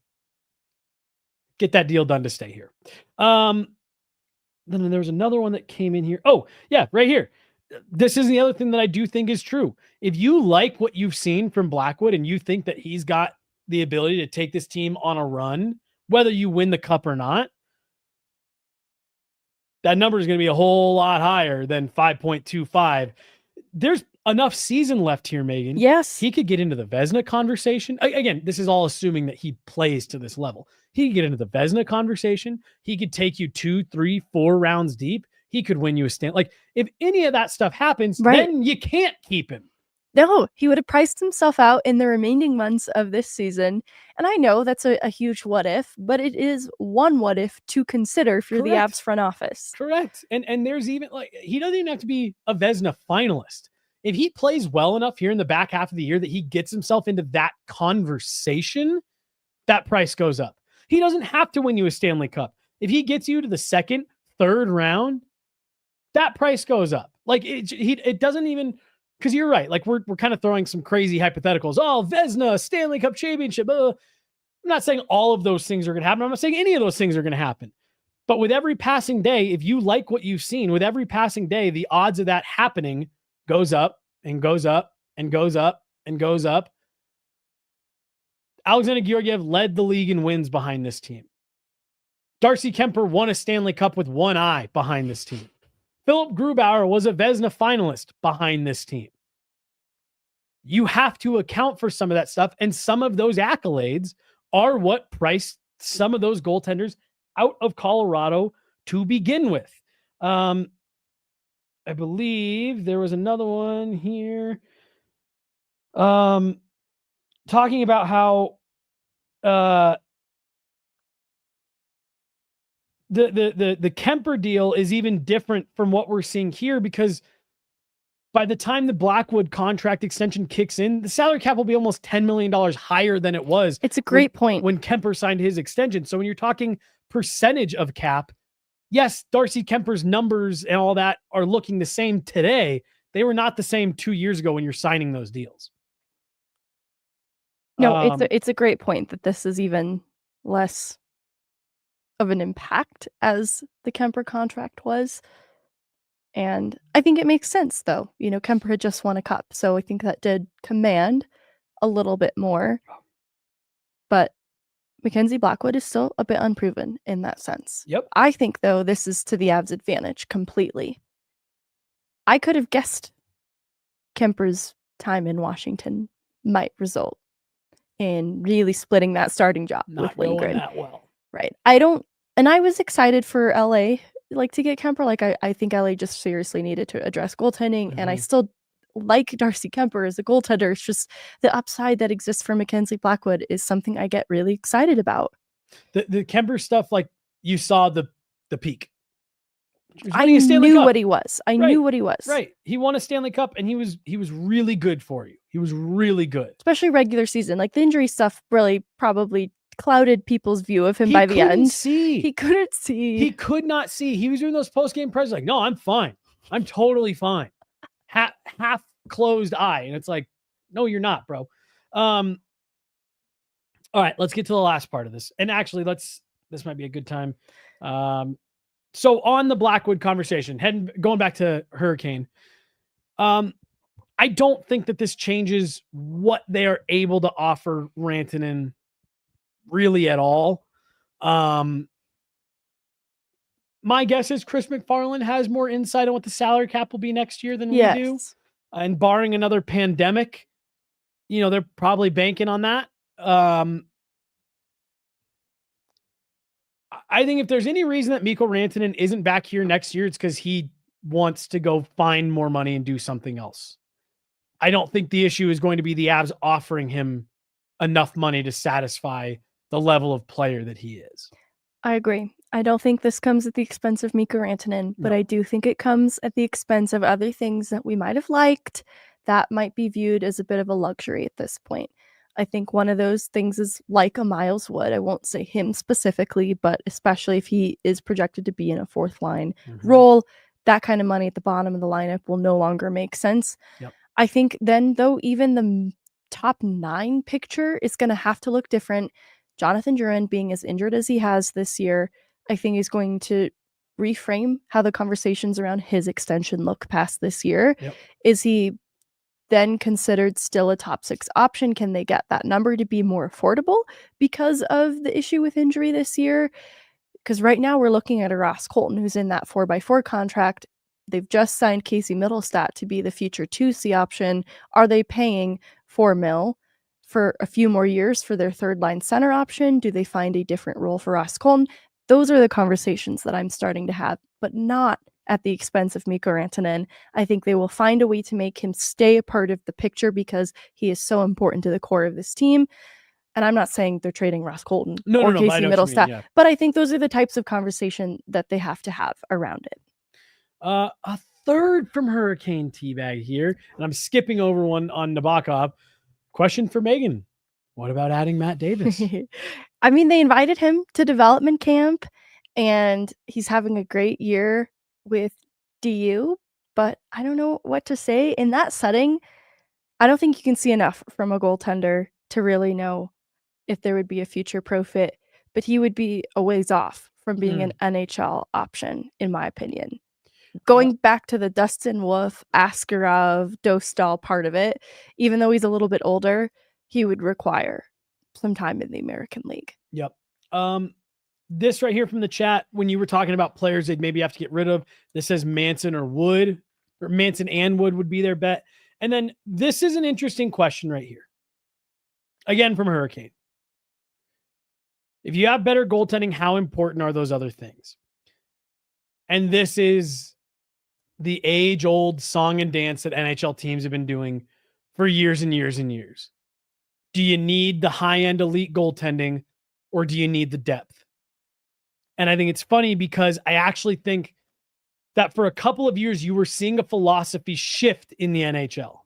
get that deal done to stay here. Then there was another one that came in here. Oh yeah, right here. This is the other thing that I do think is true. If you like what you've seen from Blackwood and you think that he's got the ability to take this team on a run, whether you win the cup or not, that number is going to be a whole lot higher than 5.25. There's enough season left here, Megan. Yes. He could get into the Vezina conversation. Again, this is all assuming that he plays to this level. He could get into the Vezina conversation. He could take you 2, 3, 4 rounds deep. He could win you a Stanley. Like, if any of that stuff happens, then you can't keep him. No, he would have priced himself out in the remaining months of this season. And I know that's a huge what if, but it is one what if to consider for the Avs front office. Correct. And there's even, like, he doesn't even have to be a Vezina finalist. If he plays well enough here in the back half of the year that he gets himself into that conversation, that price goes up. He doesn't have to win you a Stanley Cup. If he gets you to the second, third round, that price goes up. Like, it doesn't even, because you're right. Like, we're kind of throwing some crazy hypotheticals. Oh, Vezina, Stanley Cup championship. I'm not saying all of those things are going to happen. I'm not saying any of those things are going to happen. But with every passing day, if you like what you've seen, with every passing day, the odds of that happening goes up and goes up and goes up and goes up. Alexander Georgiev led the league in wins behind this team. Darcy Kemper won a Stanley Cup with one eye behind this team. Philip Grubauer was a Vezina finalist behind this team. You have to account for some of that stuff, and some of those accolades are what priced some of those goaltenders out of Colorado to begin with. I believe there was another one here talking about how the Kemper deal is even different from what we're seeing here, because by the time the Blackwood contract extension kicks in, the salary cap will be almost $10 million higher than it was. It's a great point. When Kemper signed his extension. So when you're talking percentage of cap, yes, Darcy Kemper's numbers and all that are looking the same today. They were not the same 2 years ago when you're signing those deals. No, it's a great point that this is even less of an impact as the Kemper contract was. And I think it makes sense, though. You know, Kemper had just won a cup, so I think that did command a little bit more. But Mackenzie Blackwood is still a bit unproven in that sense. Yep. I think, though, this is to the Avs' advantage completely. I could have guessed Kemper's time in Washington might result in really splitting that starting job Not with going Lindgren. that well. Right. I was excited for LA, like, to get Kemper. Like, I think LA just seriously needed to address goaltending, and I still like Darcy Kemper as a goaltender. It's just the upside that exists for Mackenzie Blackwood is something I get really excited about. The Kemper stuff, like, you saw the peak. I knew what he was. I knew what he was. Right. He won a Stanley Cup, and he was really good for you. He was really good. Especially regular season. Like, the injury stuff really probably clouded people's view of him by the end. He couldn't see. He could not see. He was doing those post-game press like, no, I'm fine. I'm totally fine. Half closed eye. And it's like, no, you're not, bro. All right, let's get to the last part of this. And actually, this might be a good time. So on the Blackwood conversation, going back to Hurricane, I don't think that this changes what they are able to offer Rantanen really at all. My guess is Chris McFarland has more insight on what the salary cap will be next year than we do. And barring another pandemic, they're probably banking on that. I think if there's any reason that Mikko Rantanen isn't back here next year, it's because he wants to go find more money and do something else. I don't think the issue is going to be the Avs offering him enough money to satisfy the level of player that he is. I agree. I don't think this comes at the expense of Mikko Rantanen, but I do think it comes at the expense of other things that we might have liked that might be viewed as a bit of a luxury at this point. I think one of those things is like a Miles Wood. I won't say him specifically, but especially if he is projected to be in a fourth line role, that kind of money at the bottom of the lineup will no longer make sense. Yep. I think then, though, even the top 9 picture is going to have to look different. Jonathan Drouin, being as injured as he has this year, I think is going to reframe how the conversations around his extension look past this year. Yep. Is he then considered still a top 6 option? Can they get that number to be more affordable because of the issue with injury this year? Because right now we're looking at a Ross Colton who's in that 4x4 contract. They've just signed Casey Middlestat to be the future 2C option. Are they paying $4 million for a few more years for their third line center option? Do they find a different role for Ross Colton? Those are the conversations that I'm starting to have, but not at the expense of Mikko Rantanen. I think they will find a way to make him stay a part of the picture because he is so important to the core of this team. And I'm not saying they're trading Ross Colton or Casey Middlestat, but I think those are the types of conversation that they have to have around it. A third from Hurricane Teabag here, and I'm skipping over one on Nabokov. Question for Megan. What about adding Matt Davis? I mean, they invited him to development camp, and he's having a great year with DU, but I don't know what to say. In that setting, I don't think you can see enough from a goaltender to really know if there would be a future pro fit, but he would be a ways off from being an NHL option, in my opinion. Going back to the Dustin Wolf, Askarov, Dostal part of it, even though he's a little bit older, he would require some time in the American League. Yep. This right here from the chat, when you were talking about players they'd maybe have to get rid of, this says Manson or Wood, or Manson and Wood would be their bet. And then this is an interesting question right here. Again, from Hurricane. If you have better goaltending, how important are those other things? And this is the age-old song and dance that NHL teams have been doing for years and years and years. Do you need the high-end elite goaltending, or do you need the depth? And I think it's funny because I actually think that for a couple of years, you were seeing a philosophy shift in the NHL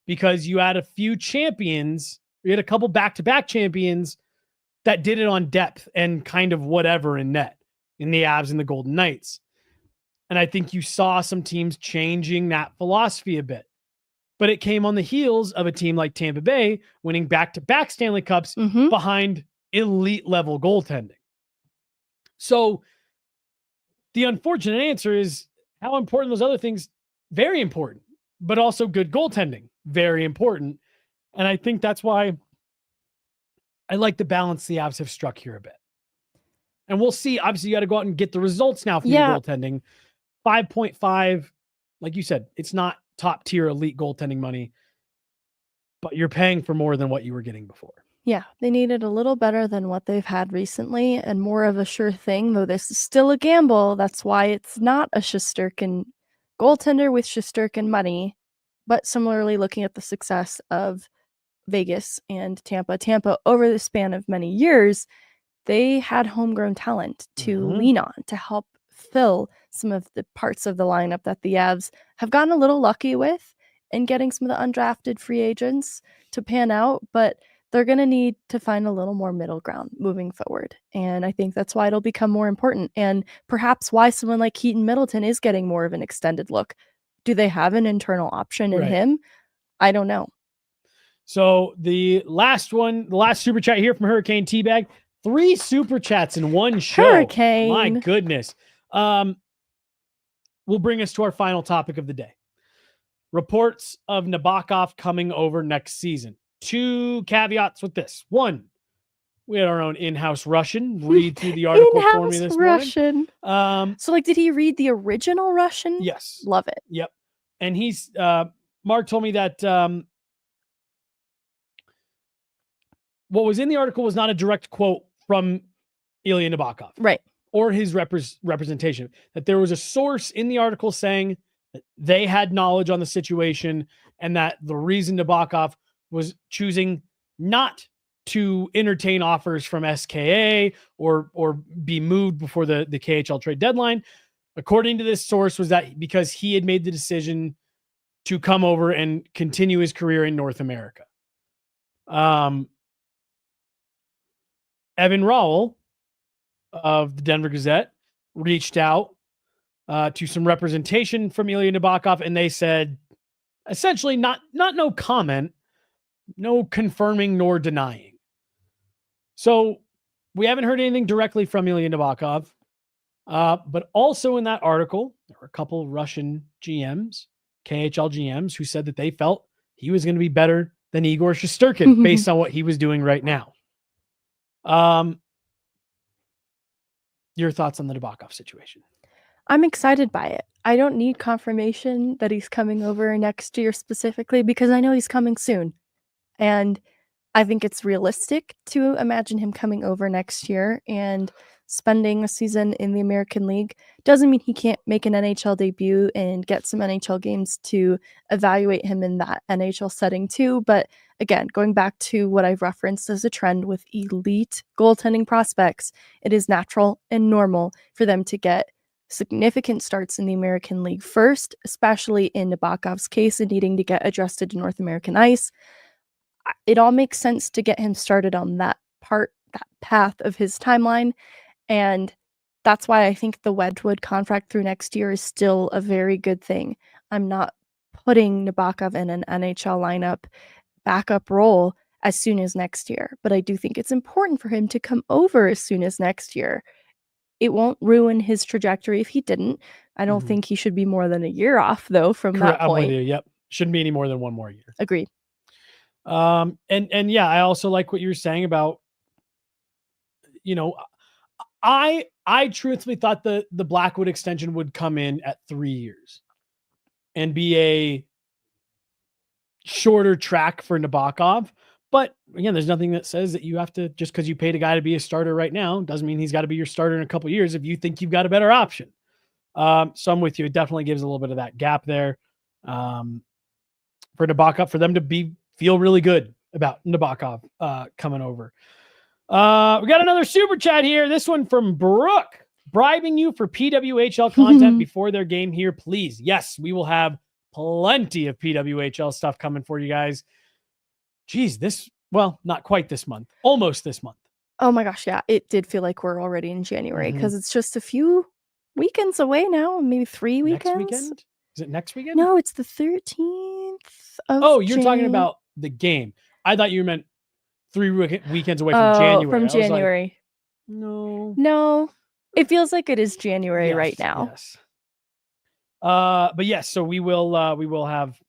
because you had a few champions, you had a couple back-to-back champions that did it on depth and kind of whatever in net in the Avs and the Golden Knights. And I think you saw some teams changing that philosophy a bit. But it came on the heels of a team like Tampa Bay winning back-to-back Stanley Cups behind elite level goaltending. So the unfortunate answer is how important those other things, very important, but also good goaltending, very important. And I think that's why I like the balance the Avs have struck here a bit. And we'll see. Obviously, you got to go out and get the results now from your goaltending. 5.5, like you said, it's not top tier elite goaltending money, but you're paying for more than what you were getting before. Yeah, they needed a little better than what they've had recently and more of a sure thing, though this is still a gamble. That's why it's not a Shesterkin goaltender with Shesterkin money, but similarly looking at the success of Vegas and Tampa. Tampa, over the span of many years, they had homegrown talent to lean on to help fill some of the parts of the lineup that the Avs have gotten a little lucky with in getting some of the undrafted free agents to pan out, but they're going to need to find a little more middle ground moving forward. And I think that's why it'll become more important, and perhaps why someone like Keaton Middleton is getting more of an extended look. Do they have an internal option in him? I don't know. So the last super chat here from Hurricane Teabag, 3 super chats in one show. Hurricane. My goodness. Will bring us to our final topic of the day. Reports of Nabokov coming over next season. 2 caveats with this. 1, we had our own in-house Russian read through the article for me this Russian. morning. So like, did he read the original Russian? Yes. Love it. Yep. And he's, Mark told me that what was in the article was not a direct quote from Ilya Nabokov. Right. Or his representation. That there was a source in the article saying that they had knowledge on the situation and that the reason Nabokov was choosing not to entertain offers from SKA or be moved before the KHL trade deadline, according to this source, was that because he had made the decision to come over and continue his career in North America. Evan Rowell of the Denver Gazette reached out to some representation from Ilya Nabokov, and they said essentially not no comment, no confirming nor denying. So we haven't heard anything directly from Ilya Nabokov, but also in that article, there were a couple of Russian GMs, KHL GMs, who said that they felt he was going to be better than Igor Shesterkin based on what he was doing right now. Your thoughts on the Nabokov situation? I'm excited by it. I don't need confirmation that he's coming over next year specifically because I know he's coming soon. And I think it's realistic to imagine him coming over next year and spending a season in the American League. Doesn't mean he can't make an NHL debut and get some NHL games to evaluate him in that NHL setting too. But again, going back to what I've referenced as a trend with elite goaltending prospects, it is natural and normal for them to get significant starts in the American League first, especially in Nabokov's case and needing to get adjusted to North American ice. It all makes sense to get him started on that path of his timeline. And that's why I think the Wedgwood contract through next year is still a very good thing. I'm not putting Nabokov in an NHL lineup backup role as soon as next year, but I do think it's important for him to come over as soon as next year. It won't ruin his trajectory if he didn't. I don't think he should be more than a year off, though, from that I'm with point. you. Yep. Shouldn't be any more than one more year. Agreed. And yeah, I also like what you were saying about, I truthfully thought the Blackwood extension would come in at 3 years and be a shorter track for Nabokov. But again, there's nothing that says that you have to, just because you paid a guy to be a starter right now, doesn't mean he's got to be your starter in a couple of years if you think you've got a better option. So I'm with you. It definitely gives a little bit of that gap there for Nabokov, for them to feel really good about Nabokov coming over. We got another super chat here. This one from Brooke. Bribing you for PWHL content before their game here, please. Yes, we will have plenty of PWHL stuff coming for you guys. Geez, not quite this month. Almost this month. Oh my gosh, yeah. It did feel like we're already in January because it's just a few weekends away now, maybe 3 weekends. Next weekend? Is it next weekend? No, it's the 13th of you're talking about the game. I thought you meant 3 weekends away from January. From January. Like, no. It feels like it is January right now. Yes. But yes, so we will have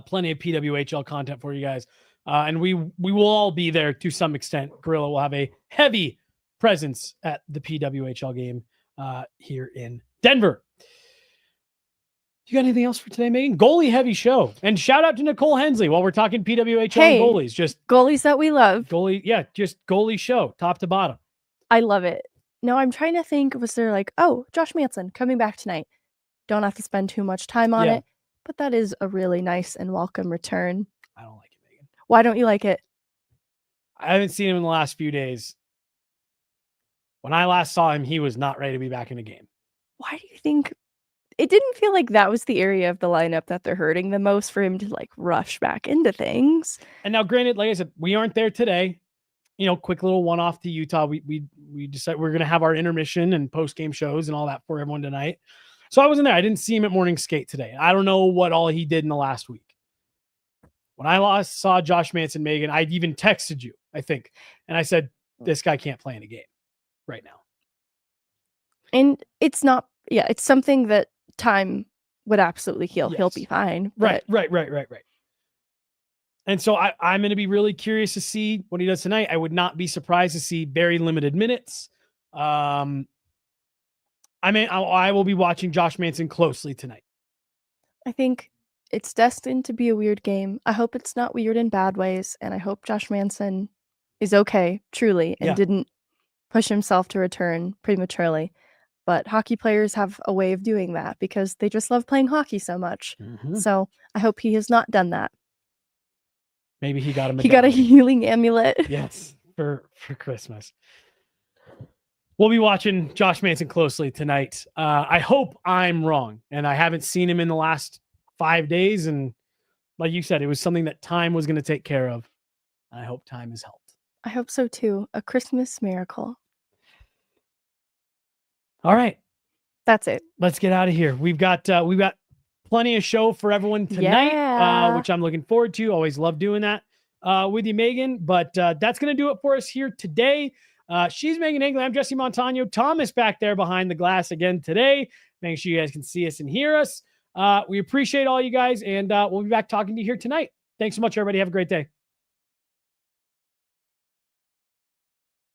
plenty of PWHL content for you guys. And we will all be there to some extent. Guerilla will have a heavy presence at the PWHL game here in Denver. You got anything else for today, Megan? Goalie heavy show. And shout out to Nicole Hensley while we're talking PWHL and goalies. Just goalies that we love. Just goalie show, top to bottom. I love it. No, I'm trying to think, was there like, Josh Manson coming back tonight. Don't have to spend too much time on it. But that is a really nice and welcome return. I don't like it, Megan. Why don't you like it? I haven't seen him in the last few days. When I last saw him, he was not ready to be back in the game. Why do you think? It didn't feel like that was the area of the lineup that they're hurting the most for him to like rush back into things. And now, granted, like I said, we aren't there today. Quick little one-off to Utah. We decided we're going to have our intermission and post-game shows and all that for everyone tonight. So I wasn't there. I didn't see him at morning skate today. I don't know what all he did in the last week. When I last saw Josh Manson, Megan, I even texted you, I think. And I said, this guy can't play in a game right now. And it's not, it's something that time would absolutely heal. Yes. He'll be fine. Right. And so I'm going to be really curious to see what he does tonight. I would not be surprised to see very limited minutes. I will be watching Josh Manson closely tonight. I think it's destined to be a weird game. I hope it's not weird in bad ways. And I hope Josh Manson is okay, truly, and didn't push himself to return prematurely. But hockey players have a way of doing that because they just love playing hockey so much. Mm-hmm. So I hope he has not done that. Maybe he got a healing amulet. Yes, for Christmas. We'll be watching Josh Manson closely tonight. I hope I'm wrong, and I haven't seen him in the last 5 days. And like you said, it was something that time was going to take care of. I hope time has helped. I hope so too. A Christmas miracle. All right, that's it. Let's get out of here. We've got plenty of show for everyone tonight, which I'm looking forward to. Always love doing that with you, Megan. But that's going to do it for us here today. She's Meghan Angley. I'm Jussi Montano. Thomas back there behind the glass again today. Make sure you guys can see us and hear us. We appreciate all you guys, and we'll be back talking to you here tonight. Thanks so much, everybody. Have a great day.